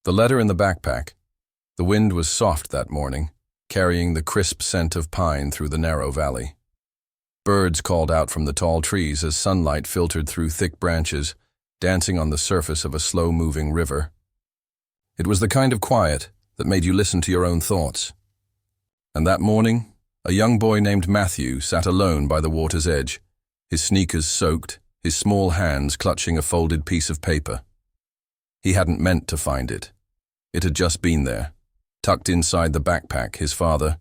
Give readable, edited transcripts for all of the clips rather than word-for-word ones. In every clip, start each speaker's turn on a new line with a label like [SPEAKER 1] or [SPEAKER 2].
[SPEAKER 1] The letter in the backpack. The wind was soft that morning, carrying the crisp scent of pine through the narrow valley. Birds called out from the tall trees as sunlight filtered through thick branches, dancing on the surface of a slow-moving river. It was the kind of quiet that made you listen to your own thoughts. And that morning, a young boy named Matthew sat alone by the water's edge, his sneakers soaked, his small hands clutching a folded piece of paper. He hadn't meant to find it. It had just been there, tucked inside the backpack his father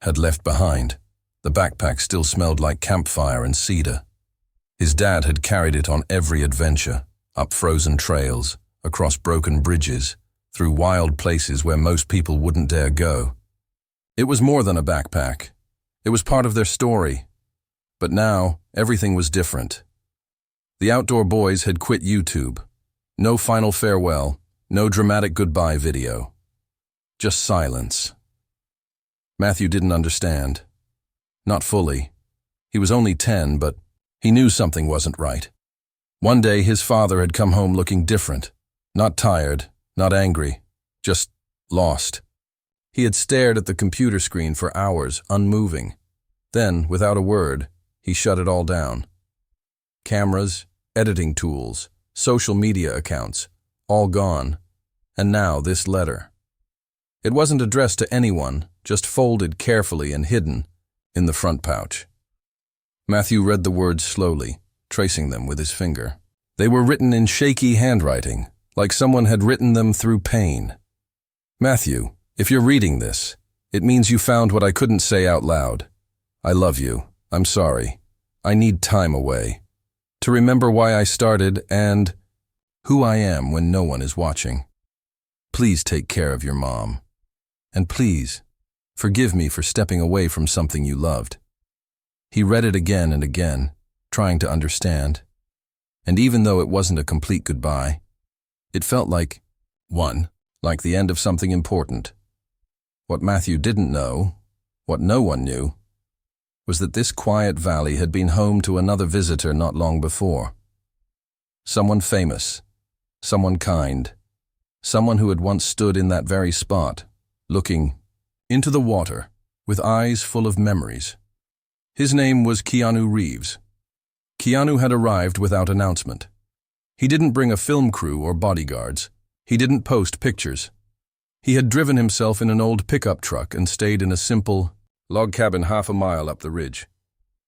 [SPEAKER 1] had left behind. The backpack still smelled like campfire and cedar. His dad had carried it on every adventure, up frozen trails, across broken bridges, through wild places where most people wouldn't dare go. It was more than a backpack. It was part of their story. But now, everything was different. The outdoor boys had quit YouTube. No final farewell, no dramatic goodbye video. Just silence. Matthew didn't understand. Not fully. He was only 10, but he knew something wasn't right. One day his father had come home looking different. Not tired, not angry, just lost. He had stared at the computer screen for hours, unmoving. Then, without a word, he shut it all down. Cameras, editing tools, social media accounts, all gone. And now this letter. It wasn't addressed to anyone, just folded carefully and hidden in the front pouch. Matthew read the words slowly, tracing them with his finger. They were written in shaky handwriting, like someone had written them through pain. Matthew, if you're reading this, it means you found what I couldn't say out loud. I love you. I'm sorry. I need time away. To remember why I started and who I am when no one is watching. Please take care of your mom. And please, forgive me for stepping away from something you loved. He read it again and again, trying to understand. And even though it wasn't a complete goodbye, it felt like the end of something important. What Matthew didn't know, what no one knew, was that this quiet valley had been home to another visitor not long before. Someone famous, someone kind, someone who had once stood in that very spot, looking into the water with eyes full of memories. His name was Keanu Reeves. Keanu had arrived without announcement. He didn't bring a film crew or bodyguards. He didn't post pictures. He had driven himself in an old pickup truck and stayed in a simple log cabin half a mile up the ridge.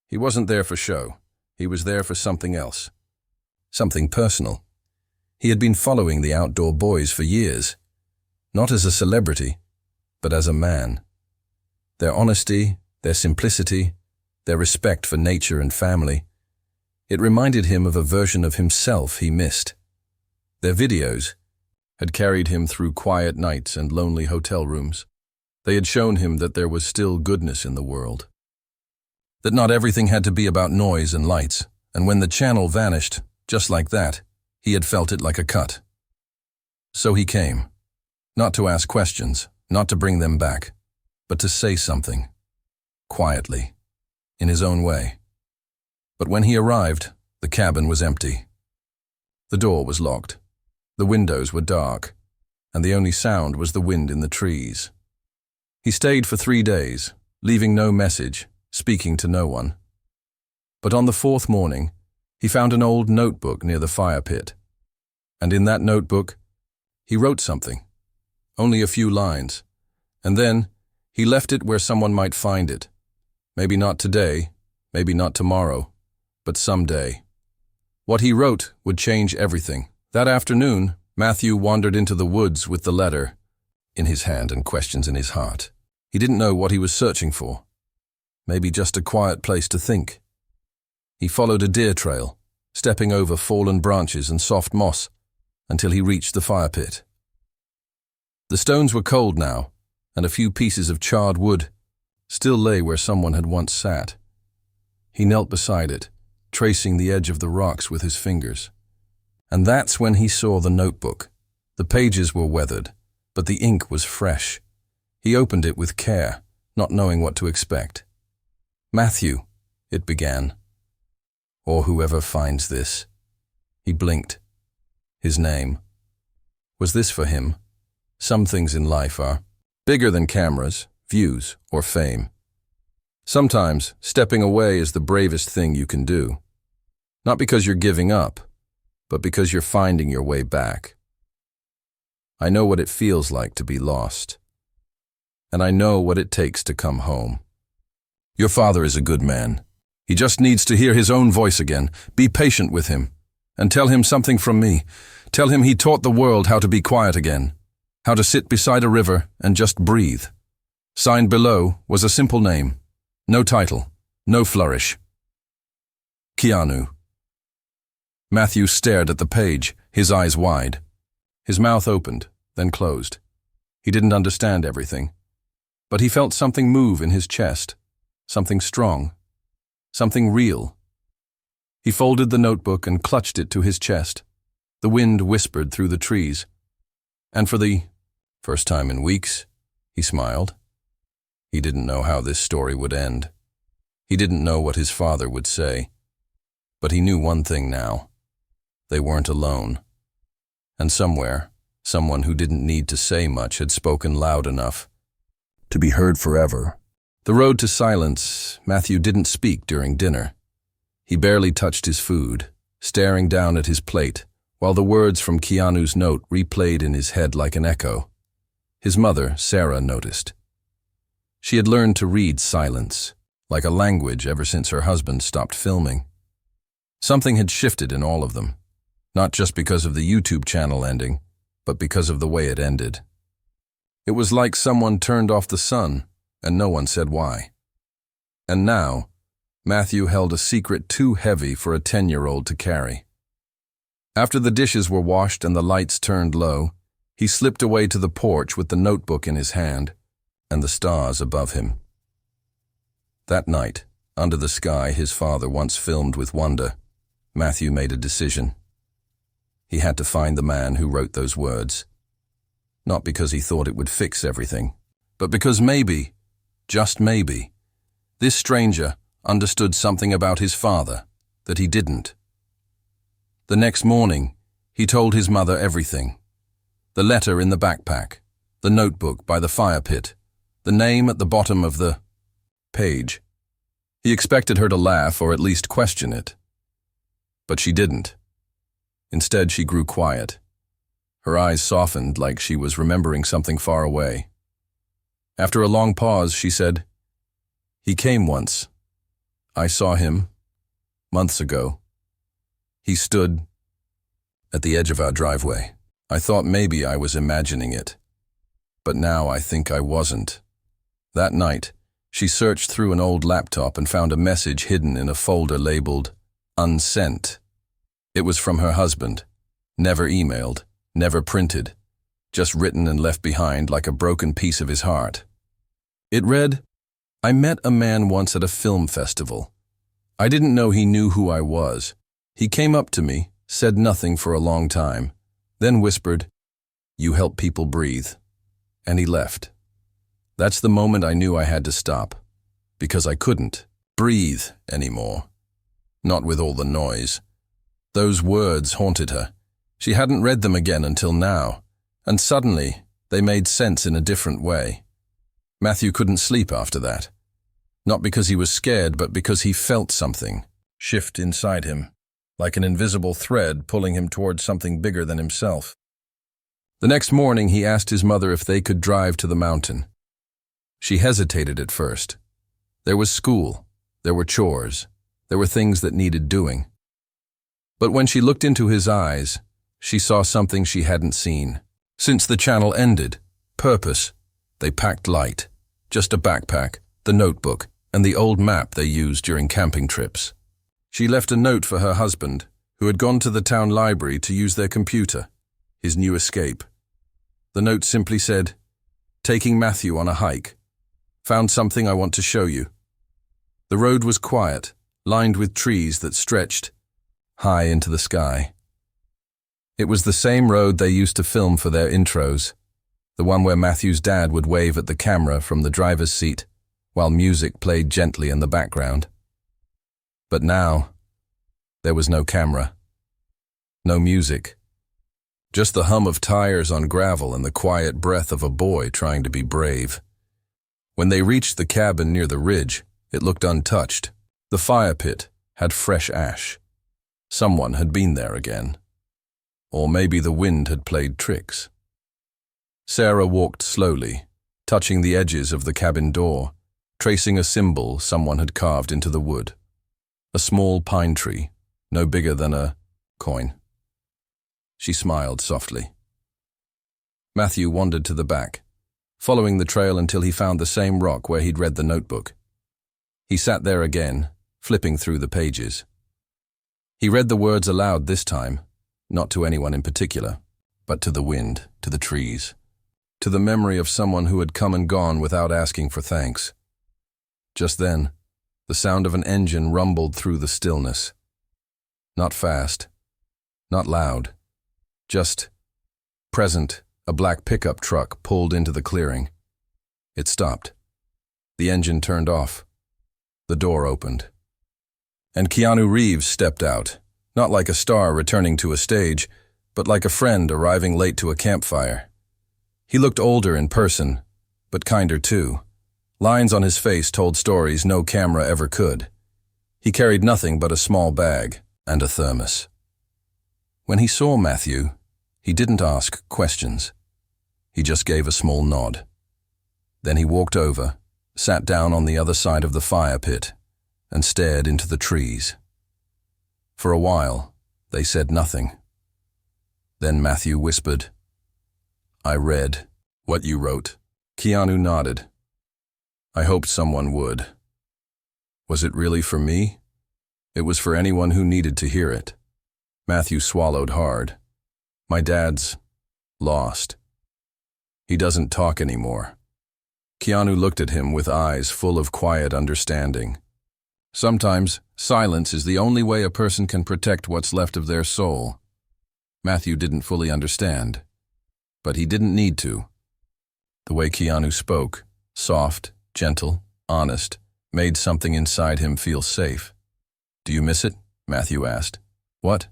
[SPEAKER 1] He wasn't there for show. He was there for something else. Something personal. He had been following the outdoor boys for years, not as a celebrity, but as a man. Their honesty, their simplicity, their respect for nature and family, it reminded him of a version of himself he missed. Their videos had carried him through quiet nights and lonely hotel rooms. They had shown him that there was still goodness in the world. That not everything had to be about noise and lights, and when the channel vanished, just like that, he had felt it like a cut. So he came, not to ask questions, not to bring them back, but to say something, quietly, in his own way. But when he arrived, the cabin was empty. The door was locked. The windows were dark, and the only sound was the wind in the trees. He stayed for 3 days, leaving no message, speaking to no one. But on the 4th morning, he found an old notebook near the fire pit. And in that notebook, he wrote something, only a few lines, and then he left it where someone might find it. Maybe not today, maybe not tomorrow, but someday. What he wrote would change everything. That afternoon, Matthew wandered into the woods with the letter in his hand and questions in his heart. He didn't know what he was searching for. Maybe just a quiet place to think. He followed a deer trail, stepping over fallen branches and soft moss until he reached the fire pit. The stones were cold now, and a few pieces of charred wood still lay where someone had once sat. He knelt beside it, tracing the edge of the rocks with his fingers. And that's when he saw the notebook. The pages were weathered, but the ink was fresh. He opened it with care, not knowing what to expect. "Matthew," it began. "Or whoever finds this." He blinked. His name. Was this for him? some things in life are bigger than cameras, views, or fame. Sometimes, stepping away is the bravest thing you can do. Not because you're giving up, but because you're finding your way back. I know what it feels like to be lost. And I know what it takes to come home. Your father is a good man. He just needs to hear his own voice again. Be patient with him. And tell him something from me. Tell him he taught the world how to be quiet again. How to sit beside a river and just breathe. Signed below was a simple name. No title. No flourish. Keanu. Matthew stared at the page, his eyes wide. His mouth opened, then closed. He didn't understand everything. But he felt something move in his chest. Something strong. Something real. He folded the notebook and clutched it to his chest. The wind whispered through the trees. And for the first time in weeks, he smiled. He didn't know how this story would end. He didn't know what his father would say. But he knew one thing now. They weren't alone. And somewhere, someone who didn't need to say much had spoken loud enough to be heard forever. The road to silence, Matthew didn't speak during dinner. He barely touched his food, staring down at his plate, while the words from Keanu's note replayed in his head like an echo. His mother, Sarah, noticed. She had learned to read silence, like a language ever since her husband stopped filming. Something had shifted in all of them, not just because of the YouTube channel ending, but because of the way it ended. It was like someone turned off the sun, and no one said why. And now, Matthew held a secret too heavy for a 10-year-old to carry. After the dishes were washed and the lights turned low, he slipped away to the porch with the notebook in his hand and the stars above him. That night, under the sky his father once filmed with wonder, Matthew made a decision. He had to find the man who wrote those words. Not because he thought it would fix everything, but because maybe, just maybe, this stranger understood something about his father that he didn't. The next morning, he told his mother everything. The letter in the backpack, the notebook by the fire pit, the name at the bottom of the page. He expected her to laugh or at least question it. But she didn't. Instead, she grew quiet. Her eyes softened like she was remembering something far away. After a long pause, she said, "He came once. I saw him, months ago. He stood at the edge of our driveway. I thought maybe I was imagining it. But now I think I wasn't." That night, she searched through an old laptop and found a message hidden in a folder labeled "Unsent." It was from her husband, never emailed, never printed, just written and left behind like a broken piece of his heart. It read, "I met a man once at a film festival. I didn't know he knew who I was. He came up to me, said nothing for a long time, then whispered, 'You help people breathe,' and he left. That's the moment I knew I had to stop, because I couldn't breathe anymore. Not with all the noise. Those words haunted her. She hadn't read them again until now, and suddenly they made sense in a different way. Matthew couldn't sleep after that. Not because he was scared, but because he felt something shift inside him, like an invisible thread pulling him towards something bigger than himself. The next morning, he asked his mother if they could drive to the mountain. She hesitated at first. There was school, there were chores, there were things that needed doing. But when she looked into his eyes, she saw something she hadn't seen. Since the channel ended, purpose. They packed light, just a backpack, the notebook, and the old map they used during camping trips. She left a note for her husband, who had gone to the town library to use their computer, his new escape. The note simply said, "Taking Matthew on a hike. Found something I want to show you." The road was quiet, lined with trees that stretched high into the sky. It was the same road they used to film for their intros, the one where Matthew's dad would wave at the camera from the driver's seat, while music played gently in the background. But now, there was no camera, no music, Just the hum of tires on gravel and the quiet breath of a boy trying to be brave. When they reached the cabin near the ridge, it looked untouched. The fire pit had fresh ash. Someone had been there again. Or maybe the wind had played tricks. Sarah walked slowly, touching the edges of the cabin door, tracing a symbol someone had carved into the wood. A small pine tree, no bigger than a coin. She smiled softly. Matthew wandered to the back, following the trail until he found the same rock where he'd read the notebook. He sat there again, flipping through the pages. He read the words aloud this time, not to anyone in particular, but to the wind, to the trees, to the memory of someone who had come and gone without asking for thanks. Just then, the sound of an engine rumbled through the stillness. Not fast, not loud, just present. A black pickup truck pulled into the clearing. It stopped. The engine turned off. The door opened. And Keanu Reeves stepped out, not like a star returning to a stage, but like a friend arriving late to a campfire. He looked older in person, but kinder too. Lines on his face told stories no camera ever could. He carried nothing but a small bag and a thermos. When he saw Matthew, he didn't ask questions. He just gave a small nod. Then he walked over, sat down on the other side of the fire pit, and stared into the trees. For a while, they said nothing. Then Matthew whispered, "I read what you wrote." Keanu nodded. "I hoped someone would." Was it really for me? It was for anyone who needed to hear it. Matthew swallowed hard. "My dad's lost. He doesn't talk anymore." Keanu looked at him with eyes full of quiet understanding. Sometimes, silence is the only way a person can protect what's left of their soul. Matthew didn't fully understand, but he didn't need to. The way Keanu spoke, soft, gentle, honest, made something inside him feel safe. "Do you miss it?" Matthew asked. "What?"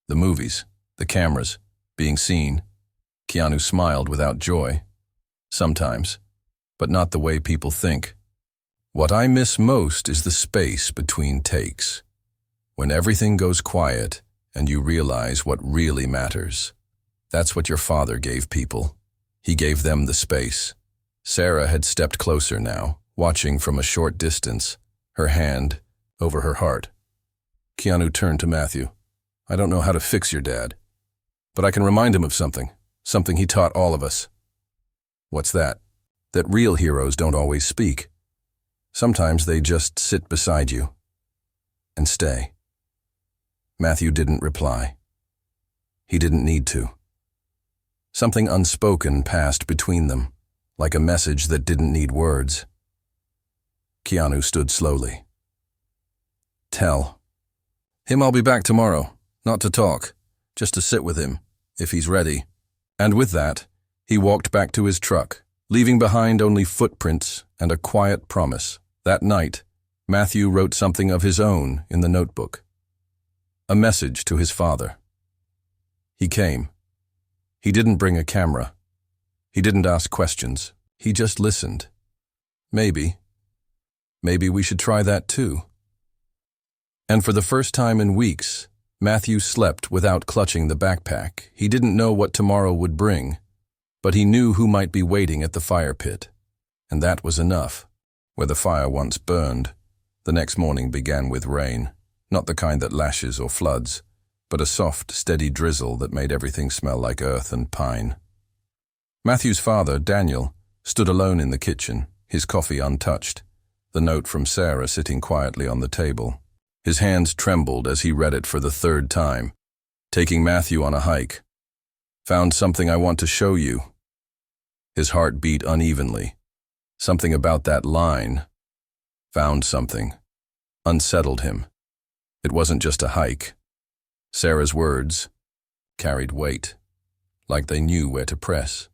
[SPEAKER 1] "The movies, the cameras, being seen." Keanu smiled without joy. "Sometimes, but not the way people think. What I miss most is the space between takes. When everything goes quiet and you realize what really matters. That's what your father gave people. He gave them the space." Sarah had stepped closer now, watching from a short distance, her hand over her heart. Keanu turned to Matthew. "I don't know how to fix your dad, but I can remind him of something he taught all of us." "What's that?" "That real heroes don't always speak. Sometimes they just sit beside you and stay." Matthew didn't reply. He didn't need to. Something unspoken passed between them, like a message that didn't need words. Keanu stood slowly. "Tell him I'll be back tomorrow, not to talk, just to sit with him, if he's ready." And with that, he walked back to his truck, leaving behind only footprints and a quiet promise. That night, Matthew wrote something of his own in the notebook. A message to his father. He came. He didn't bring a camera. He didn't ask questions. He just listened. Maybe we should try that too. And for the first time in weeks, Matthew slept without clutching the backpack. He didn't know what tomorrow would bring, but he knew who might be waiting at the fire pit. And that was enough. Where the fire once burned, the next morning began with rain. Not the kind that lashes or floods, but a soft, steady drizzle that made everything smell like earth and pine. Matthew's father, Daniel, stood alone in the kitchen, his coffee untouched, the note from Sarah sitting quietly on the table. His hands trembled as he read it for the third time. "Taking Matthew on a hike. Found something I want to show you." His heart beat unevenly. Something about that line, "found something," unsettled him. It wasn't just a hike. Sarah's words carried weight, like they knew where to press.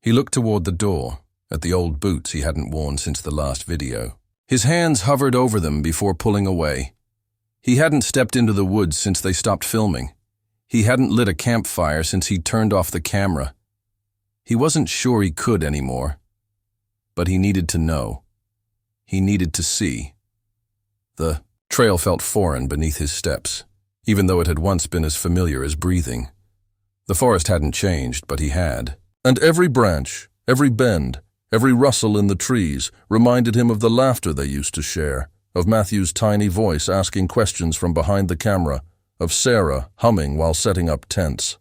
[SPEAKER 1] He looked toward the door, at the old boots he hadn't worn since the last video. His hands hovered over them before pulling away. He hadn't stepped into the woods since they stopped filming. He hadn't lit a campfire since he'd turned off the camera. He wasn't sure he could anymore, but he needed to know. He needed to see. The trail felt foreign beneath his steps, even though it had once been as familiar as breathing. The forest hadn't changed, but he had. And every branch, every bend, every rustle in the trees reminded him of the laughter they used to share, of Matthew's tiny voice asking questions from behind the camera, of Sarah humming while setting up tents.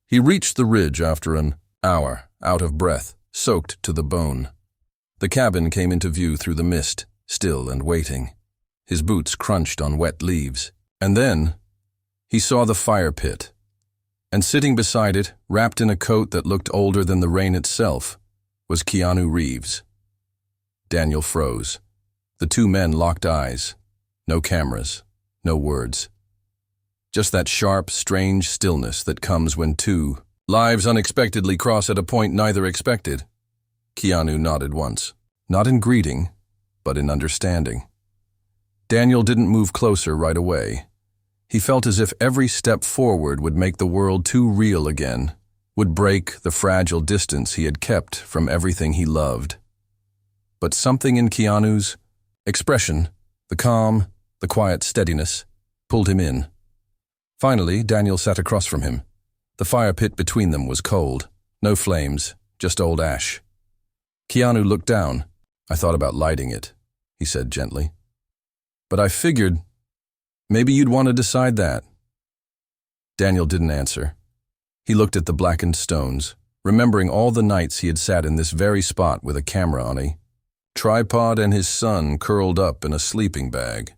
[SPEAKER 1] He reached the ridge after an hour, out of breath, soaked to the bone. The cabin came into view through the mist, still and waiting. His boots crunched on wet leaves. And then he saw the fire pit. And sitting beside it, wrapped in a coat that looked older than the rain itself, was Keanu Reeves. Daniel froze. The two men locked eyes. No cameras, no words. Just that sharp, strange stillness that comes when two lives unexpectedly cross at a point neither expected. Keanu nodded once. Not in greeting, but in understanding. Daniel didn't move closer right away. He felt as if every step forward would make the world too real again, would break the fragile distance he had kept from everything he loved. But something in Keanu's expression, the calm, the quiet steadiness, pulled him in. Finally, Daniel sat across from him. The fire pit between them was cold. No flames, just old ash. Keanu looked down. "I thought about lighting it," he said gently. "But I figured maybe you'd want to decide that." Daniel didn't answer. He looked at the blackened stones, remembering all the nights he had sat in this very spot with a camera on a tripod and his son curled up in a sleeping bag.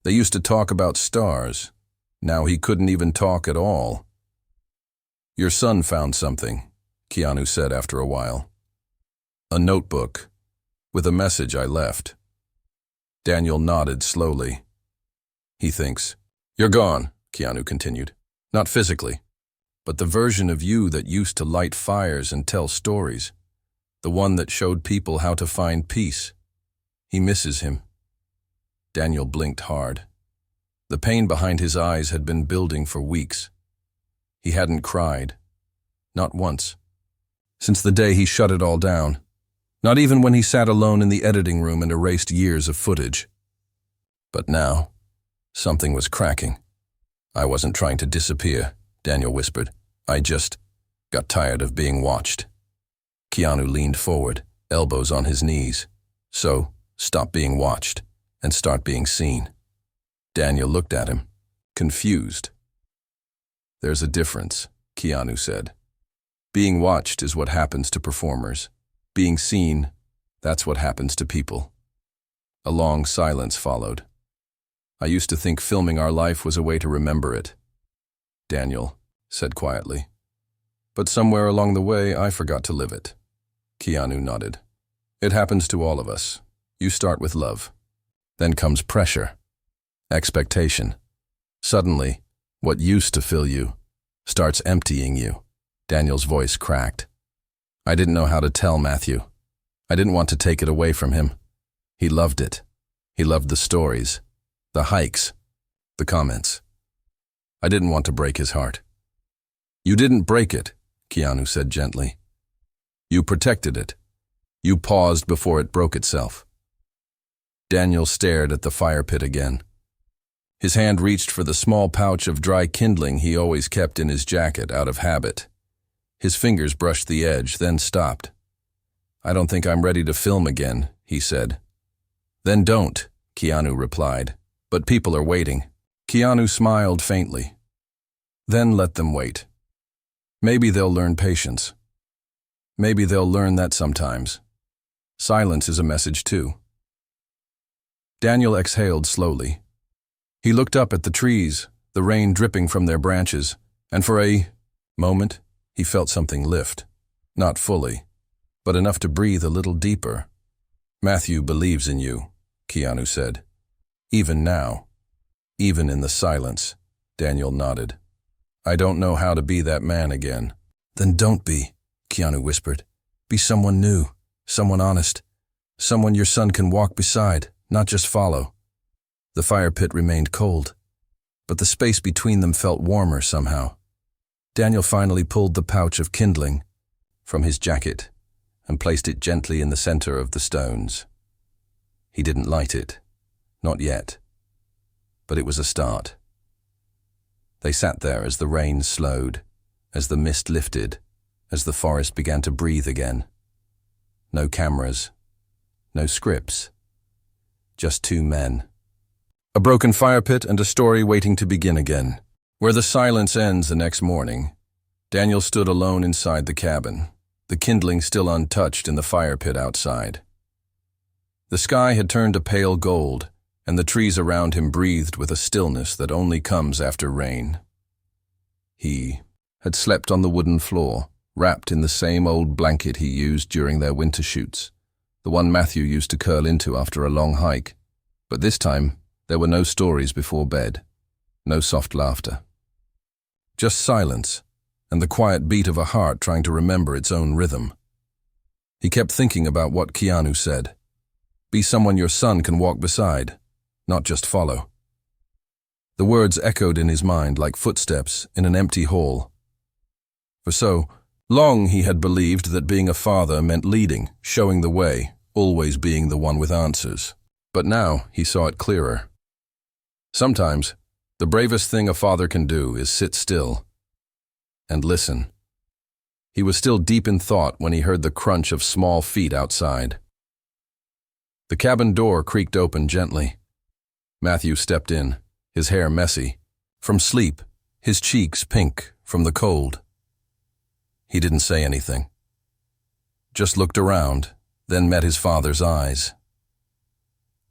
[SPEAKER 1] They used to talk about stars. Now he couldn't even talk at all. "Your son found something," Keanu said after a while. "A notebook, with a message I left." Daniel nodded slowly. "He thinks." "You're gone," Keanu continued. "Not physically, but the version of you that used to light fires and tell stories. The one that showed people how to find peace. He misses him." Daniel blinked hard. The pain behind his eyes had been building for weeks. He hadn't cried. Not once. Since the day he shut it all down. Not even when he sat alone in the editing room and erased years of footage. But now, something was cracking. "I wasn't trying to disappear," Daniel whispered. "I just got tired of being watched." Keanu leaned forward, elbows on his knees. "So, stop being watched and start being seen." Daniel looked at him, confused. "There's a difference," Keanu said. "Being watched is what happens to performers. Being seen, that's what happens to people." A long silence followed. "I used to think filming our life was a way to remember it," Daniel said quietly. "But somewhere along the way, I forgot to live it." Keanu nodded. "It happens to all of us. You start with love. Then comes pressure, expectation. Suddenly, what used to fill you starts emptying you." Daniel's voice cracked. "I didn't know how to tell Matthew. I didn't want to take it away from him. He loved it. He loved the stories, the hikes, the comments. I didn't want to break his heart." "You didn't break it," Keanu said gently. "You protected it. You paused before it broke itself." Daniel stared at the fire pit again. His hand reached for the small pouch of dry kindling he always kept in his jacket out of habit. His fingers brushed the edge, then stopped. "I don't think I'm ready to film again," he said. "Then don't," Keanu replied. "But people are waiting." Keanu smiled faintly. "Then let them wait. Maybe they'll learn patience. Maybe they'll learn that sometimes silence is a message too." Daniel exhaled slowly. He looked up at the trees, the rain dripping from their branches, and for a moment, he felt something lift. Not fully, but enough to breathe a little deeper. "Matthew believes in you," Keanu said. "Even now. Even in the silence." Daniel nodded. "I don't know how to be that man again." "Then don't be," Keanu whispered. "Be someone new, someone honest, someone your son can walk beside, not just follow." The fire pit remained cold. but the space between them felt warmer somehow. Daniel finally pulled the pouch of kindling from his jacket and placed it gently in the center of the stones. He didn't light it, not yet, but it was a start. They sat there as the rain slowed, as the mist lifted, as the forest began to breathe again. No cameras, no scripts, just two men. A broken fire pit and a story waiting to begin again. Where the silence ends the next morning, Daniel stood alone inside the cabin, the kindling still untouched in the fire pit outside. The sky had turned to pale gold, and the trees around him breathed with a stillness that only comes after rain. He had slept on the wooden floor, wrapped in the same old blanket he used during their winter shoots, the one Matthew used to curl into after a long hike. But this time, there were no stories before bed, no soft laughter. Just silence, and the quiet beat of a heart trying to remember its own rhythm. He kept thinking about what Keanu said. Be someone your son can walk beside, not just follow. The words echoed in his mind like footsteps in an empty hall. For so long he had believed that being a father meant leading, showing the way, always being the one with answers. But now he saw it clearer. Sometimes, the bravest thing a father can do is sit still and listen. He was still deep in thought when he heard the crunch of small feet outside. The cabin door creaked open gently. Matthew stepped in, his hair messy, from sleep, his cheeks pink from the cold. He didn't say anything. Just looked around, then met his father's eyes.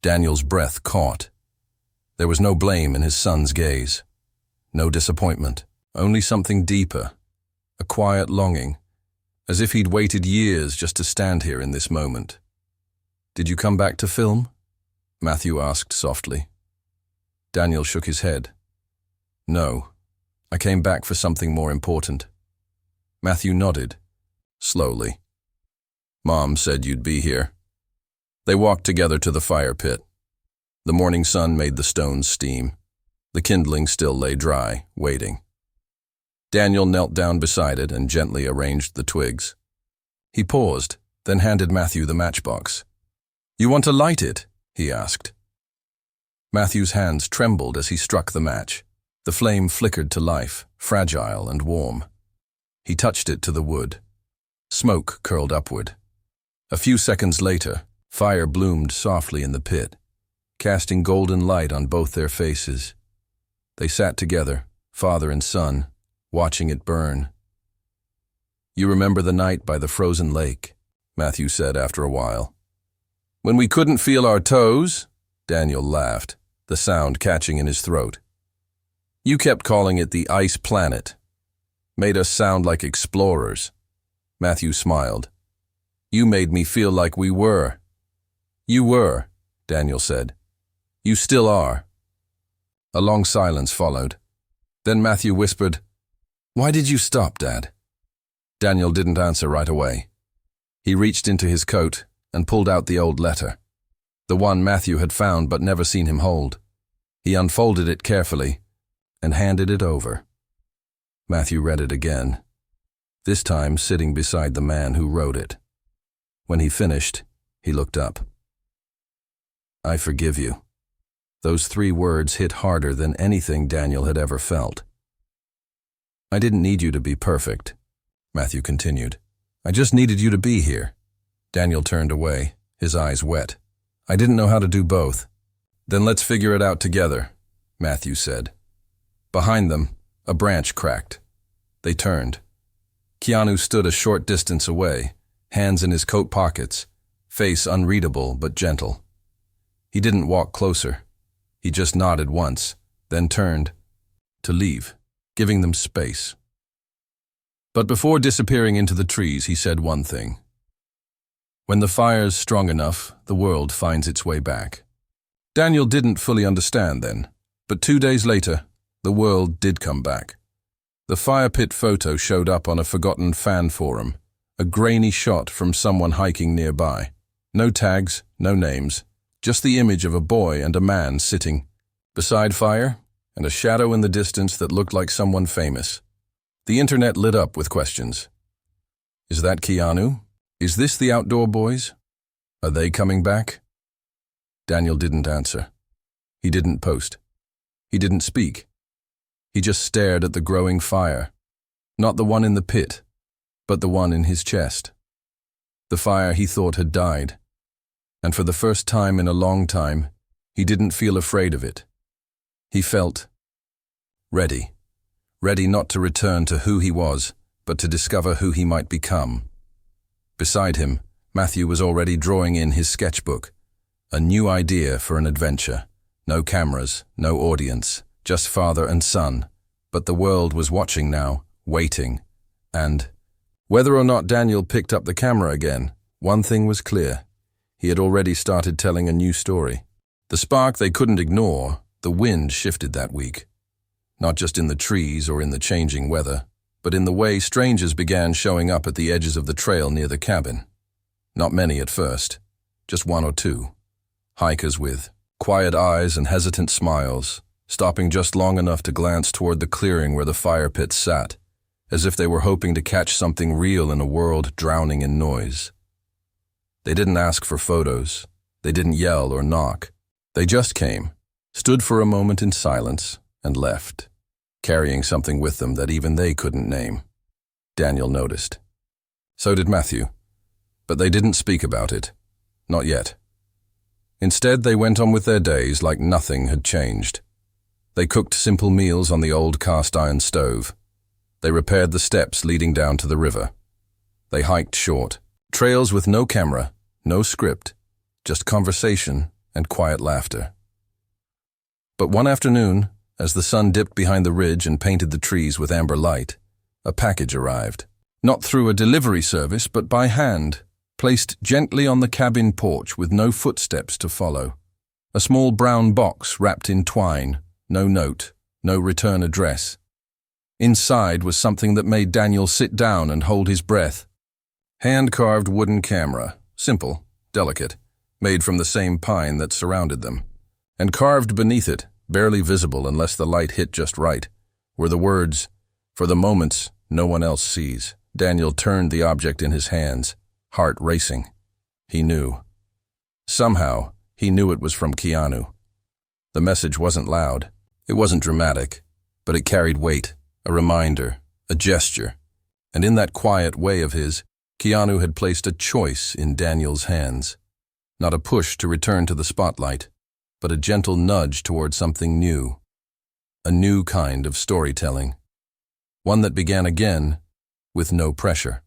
[SPEAKER 1] Daniel's breath caught. There was no blame in his son's gaze, no disappointment, only something deeper, a quiet longing, as if he'd waited years just to stand here in this moment. Did you come back to film? Matthew asked softly. Daniel shook his head. No, I came back for something more important. Matthew nodded, slowly. Mom said you'd be here. They walked together to the fire pit. The morning sun made the stones steam. The kindling still lay dry, waiting. Daniel knelt down beside it and gently arranged the twigs. He paused, then handed Matthew the matchbox. You want to light it? He asked. Matthew's hands trembled as he struck the match. The flame flickered to life, fragile and warm. He touched it to the wood. Smoke curled upward. A few seconds later, fire bloomed softly in the pit, casting golden light on both their faces. They sat together, father and son, watching it burn. You remember the night by the frozen lake, Matthew said after a while. When we couldn't feel our toes? Daniel laughed, the sound catching in his throat. You kept calling it the ice planet. Made us sound like explorers. Matthew smiled. You made me feel like we were. You were, Daniel said. You still are. A long silence followed. Then Matthew whispered, Why did you stop, Dad? Daniel didn't answer right away. He reached into his coat and pulled out the old letter, the one Matthew had found but never seen him hold. He unfolded it carefully and handed it over. Matthew read it again, this time sitting beside the man who wrote it. When he finished, he looked up. I forgive you. Those 3 words hit harder than anything Daniel had ever felt. I didn't need you to be perfect, Matthew continued. I just needed you to be here. Daniel turned away, his eyes wet. I didn't know how to do both. Then let's figure it out together, Matthew said. Behind them, a branch cracked. They turned. Keanu stood a short distance away, hands in his coat pockets, face unreadable but gentle. He didn't walk closer. He just nodded once, then turned to leave, giving them space. But before disappearing into the trees, he said one thing. When the fire's strong enough, the world finds its way back. Daniel didn't fully understand then, but 2 days later, the world did come back. The fire pit photo showed up on a forgotten fan forum, a grainy shot from someone hiking nearby. No tags, no names, just the image of a boy and a man sitting beside fire and a shadow in the distance that looked like someone famous. The internet lit up with questions. Is that Keanu? Is this the outdoor boys? Are they coming back? Daniel didn't answer. He didn't post. He didn't speak. He just stared at the growing fire. Not the one in the pit, but the one in his chest. The fire he thought had died. And for the first time in a long time, he didn't feel afraid of it. He felt ready. Ready not to return to who he was, but to discover who he might become. Beside him, Matthew was already drawing in his sketchbook. A new idea for an adventure. No cameras, no audience, just father and son. But the world was watching now, waiting. And whether or not Daniel picked up the camera again, one thing was clear. He had already started telling a new story. The spark they couldn't ignore, the wind shifted that week. Not just in the trees or in the changing weather, but in the way strangers began showing up at the edges of the trail near the cabin. Not many at first, just one or two. Hikers with quiet eyes and hesitant smiles, stopping just long enough to glance toward the clearing where the fire pit sat, as if they were hoping to catch something real in a world drowning in noise. They didn't ask for photos. They didn't yell or knock. They just came, stood for a moment in silence, and left, carrying something with them that even they couldn't name. Daniel noticed. So did Matthew. But they didn't speak about it. Not yet. Instead, they went on with their days like nothing had changed. They cooked simple meals on the old cast-iron stove. They repaired the steps leading down to the river. They hiked short, trails with no camera, no script, just conversation and quiet laughter. But one afternoon, as the sun dipped behind the ridge and painted the trees with amber light, a package arrived. Not through a delivery service, but by hand, placed gently on the cabin porch with no footsteps to follow. A small brown box wrapped in twine, no note, no return address. Inside was something that made Daniel sit down and hold his breath. Hand-carved wooden camera, simple, delicate, made from the same pine that surrounded them. And carved beneath it, barely visible unless the light hit just right, were the words, "For the moments no one else sees." Daniel turned the object in his hands, heart racing. He knew. Somehow, he knew it was from Keanu. The message wasn't loud. It wasn't dramatic, but it carried weight, a reminder, a gesture. And in that quiet way of his, Keanu had placed a choice in Daniel's hands. Not a push to return to the spotlight, but a gentle nudge toward something new. A new kind of storytelling. One that began again with no pressure.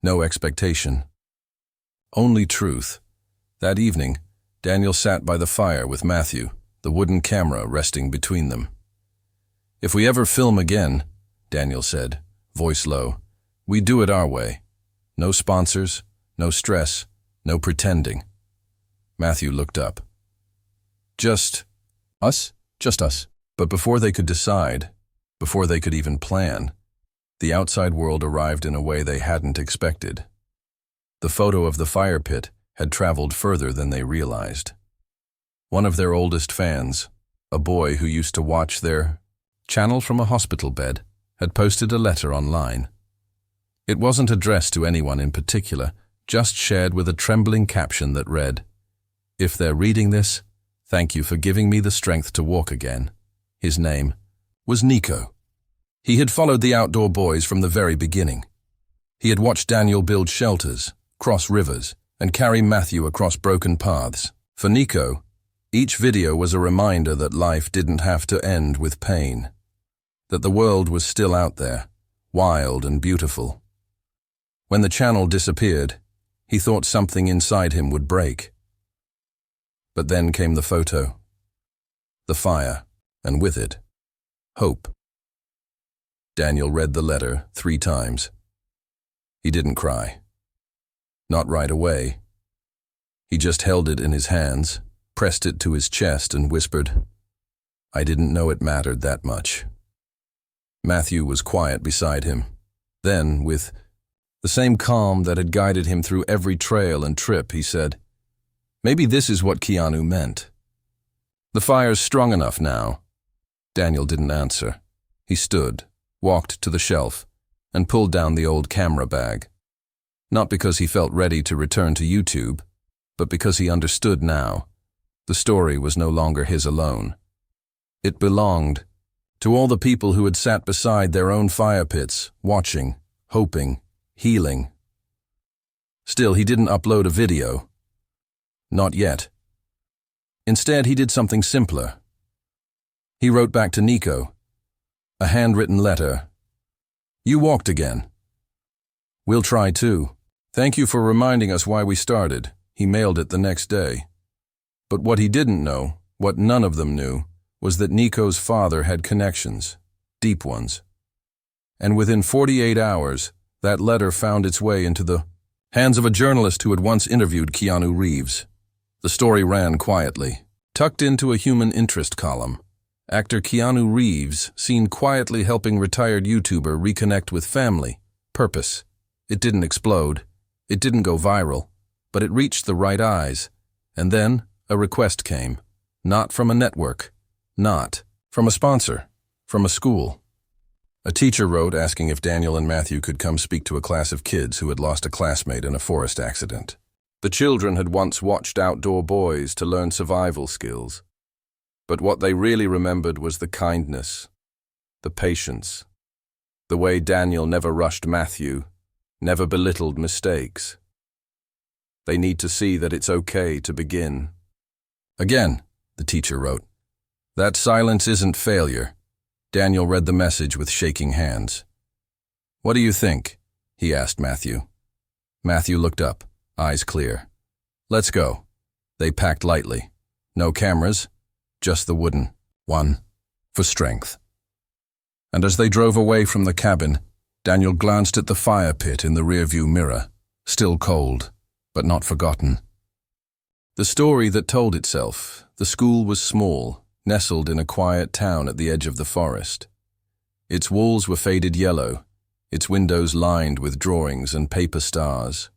[SPEAKER 1] No expectation. Only truth. That evening, Daniel sat by the fire with Matthew, the wooden camera resting between them. "If we ever film again," Daniel said, voice low, "we do it our way. No sponsors, no stress, no pretending." Matthew looked up. Just us? Just us. But before they could decide, before they could even plan, the outside world arrived in a way they hadn't expected. The photo of the fire pit had traveled further than they realized. One of their oldest fans, a boy who used to watch their channel from a hospital bed, had posted a letter online. It wasn't addressed to anyone in particular, just shared with a trembling caption that read, "If they're reading this, thank you for giving me the strength to walk again." His name was Nico. He had followed the outdoor boys from the very beginning. He had watched Daniel build shelters, cross rivers, and carry Matthew across broken paths. For Nico, each video was a reminder that life didn't have to end with pain, that the world was still out there, wild and beautiful. When the channel disappeared, he thought something inside him would break. But then came the photo, the fire, and with it, hope. Daniel read the letter 3 times. He didn't cry. Not right away. He just held it in his hands, pressed it to his chest, and whispered, "I didn't know it mattered that much." Matthew was quiet beside him. Then, with the same calm that had guided him through every trail and trip, he said, "Maybe this is what Keanu meant. The fire's strong enough now. Daniel didn't answer. He stood, walked to the shelf, and pulled down the old camera bag. Not because he felt ready to return to YouTube, but because he understood now. The story was no longer his alone. It belonged to all the people who had sat beside their own fire pits, watching, hoping, healing. Still, he didn't upload a video. Not yet. Instead, he did something simpler. He wrote back to Nico, a handwritten letter. "You walked again. We'll try too. Thank you for reminding us why we started." He mailed it the next day. But what he didn't know, what none of them knew, was that Nico's father had connections, deep ones. And within 48 hours, that letter found its way into the hands of a journalist who had once interviewed Keanu Reeves. The story ran quietly, tucked into a human interest column. Actor Keanu Reeves seen quietly helping retired YouTuber reconnect with family, purpose. It didn't explode. It didn't go viral, but it reached the right eyes. And then a request came. Not from a network. Not from a sponsor. From a school. A teacher wrote asking if Daniel and Matthew could come speak to a class of kids who had lost a classmate in a forest accident. The children had once watched outdoor boys to learn survival skills. But what they really remembered was the kindness, the patience, the way Daniel never rushed Matthew, never belittled mistakes. They need to see that it's okay to begin. Again, the teacher wrote, that silence isn't failure. Daniel read the message with shaking hands. What do you think? He asked Matthew. Matthew looked up, eyes clear. Let's go. They packed lightly. No cameras, just the wooden one for strength. And as they drove away from the cabin, Daniel glanced at the fire pit in the rearview mirror, still cold, but not forgotten. The story that told itself, the school was small, nestled in a quiet town at the edge of the forest. Its walls were faded yellow, its windows lined with drawings and paper stars.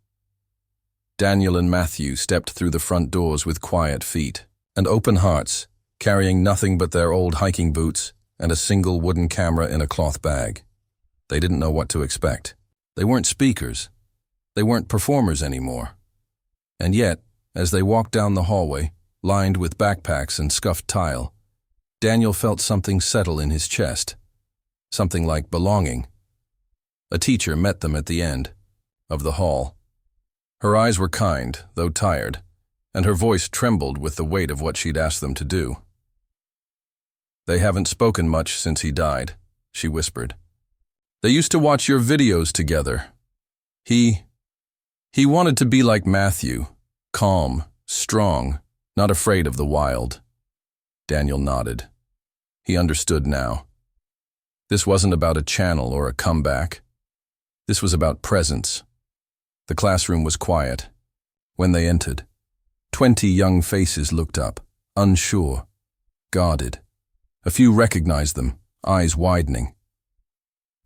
[SPEAKER 1] Daniel and Matthew stepped through the front doors with quiet feet and open hearts, carrying nothing but their old hiking boots and a single wooden camera in a cloth bag. They didn't know what to expect. They weren't speakers. They weren't performers anymore. And yet, as they walked down the hallway, lined with backpacks and scuffed tile, Daniel felt something settle in his chest, something like belonging. A teacher met them at the end of the hall. Her eyes were kind, though tired, and her voice trembled with the weight of what she'd asked them to do. They haven't spoken much since he died, she whispered. They used to watch your videos together. He wanted to be like Matthew, calm, strong, not afraid of the wild. Daniel nodded. He understood now. This wasn't about a channel or a comeback. This was about presence. The classroom was quiet. When they entered, 20 young faces looked up, unsure, guarded. A few recognized them, eyes widening.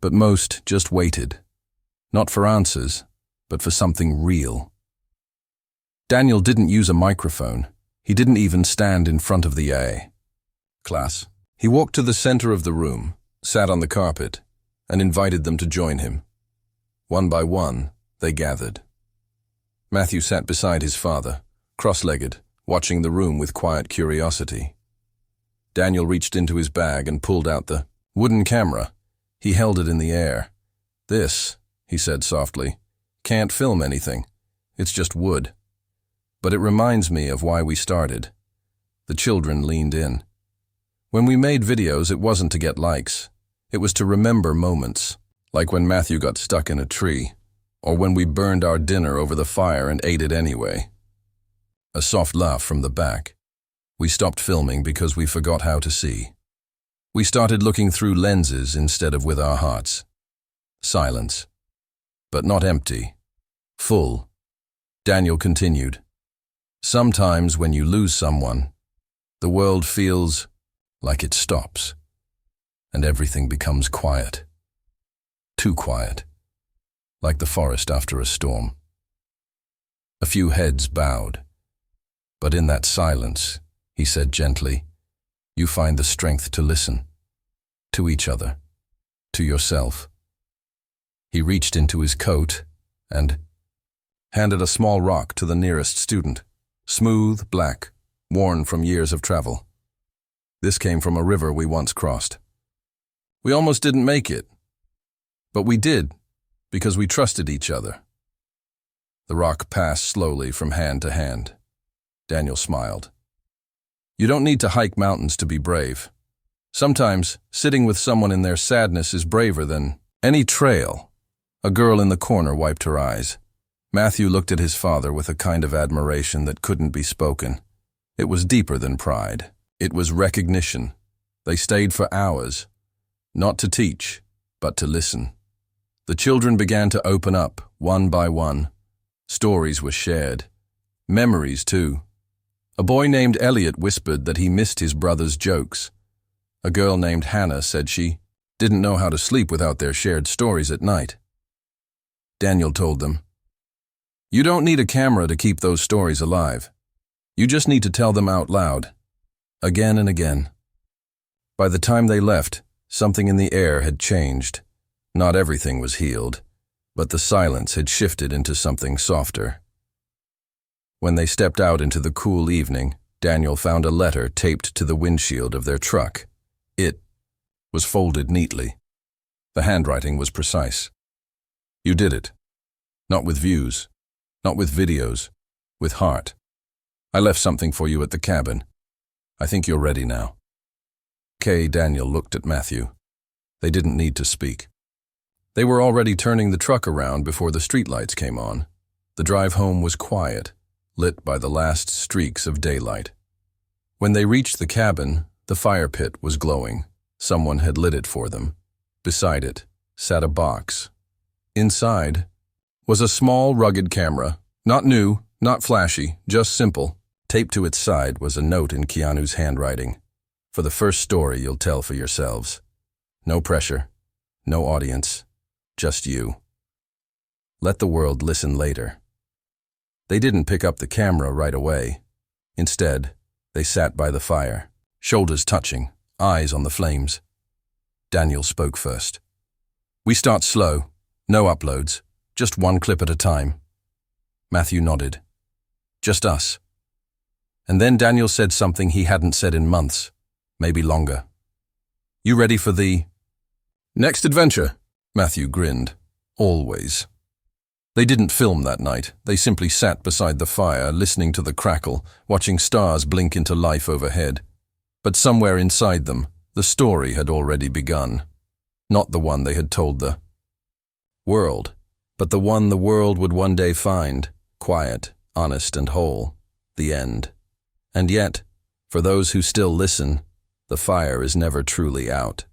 [SPEAKER 1] But most just waited, not for answers, but for something real. Daniel didn't use a microphone. He didn't even stand in front of the class. He walked to the center of the room, sat on the carpet, and invited them to join him. One by one, they gathered. Matthew sat beside his father, cross-legged, watching the room with quiet curiosity. Daniel reached into his bag and pulled out the wooden camera. He held it in the air. This, he said softly, can't film anything. It's just wood. But it reminds me of why we started. The children leaned in. When we made videos, it wasn't to get likes. It was to remember moments, like when Matthew got stuck in a tree, or when we burned our dinner over the fire and ate it anyway. A soft laugh from the back. We stopped filming because we forgot how to see. We started looking through lenses instead of with our hearts. Silence. But not empty. Full. Daniel continued. Sometimes when you lose someone, the world feels like it stops, and everything becomes quiet. Too quiet. Like the forest after a storm. A few heads bowed. But in that silence, he said gently, you find the strength to listen. To each other. To yourself. He reached into his coat and handed a small rock to the nearest student, smooth, black, worn from years of travel. This came from a river we once crossed. We almost didn't make it, but we did because we trusted each other. The rock passed slowly from hand to hand. Daniel smiled. You don't need to hike mountains to be brave. Sometimes, sitting with someone in their sadness is braver than any trail. A girl in the corner wiped her eyes. Matthew looked at his father with a kind of admiration that couldn't be spoken. It was deeper than pride. It was recognition. They stayed for hours, not to teach, but to listen. The children began to open up, one by one. Stories were shared. Memories, too. A boy named Elliot whispered that he missed his brother's jokes. A girl named Hannah said she didn't know how to sleep without their shared stories at night. Daniel told them, "You don't need a camera to keep those stories alive. You just need to tell them out loud, again and again." By the time they left, something in the air had changed. Not everything was healed, but the silence had shifted into something softer. When they stepped out into the cool evening, Daniel found a letter taped to the windshield of their truck. It was folded neatly. The handwriting was precise. You did it. Not with views, not with videos, with heart. I left something for you at the cabin. I think you're ready now. Daniel looked at Matthew. They didn't need to speak. They were already turning the truck around before the streetlights came on. The drive home was quiet, lit by the last streaks of daylight. When they reached the cabin, the fire pit was glowing. Someone had lit it for them. Beside it sat a box. Inside was a small, rugged camera. Not new, not flashy, just simple. Taped to its side was a note in Keanu's handwriting. For the first story you'll tell for yourselves. No pressure, no audience, just you. Let the world listen later. They didn't pick up the camera right away. Instead, they sat by the fire, shoulders touching, eyes on the flames. Daniel spoke first. We start slow, no uploads, just one clip at a time. Matthew nodded. Just us. And then Daniel said something he hadn't said in months, maybe longer. You ready for the next adventure? Matthew grinned. Always. They didn't film that night. They simply sat beside the fire, listening to the crackle, watching stars blink into life overhead. But somewhere inside them, the story had already begun. Not the one they had told the world, but the one the world would one day find, quiet, honest, and whole. The end. And yet, for those who still listen, the fire is never truly out.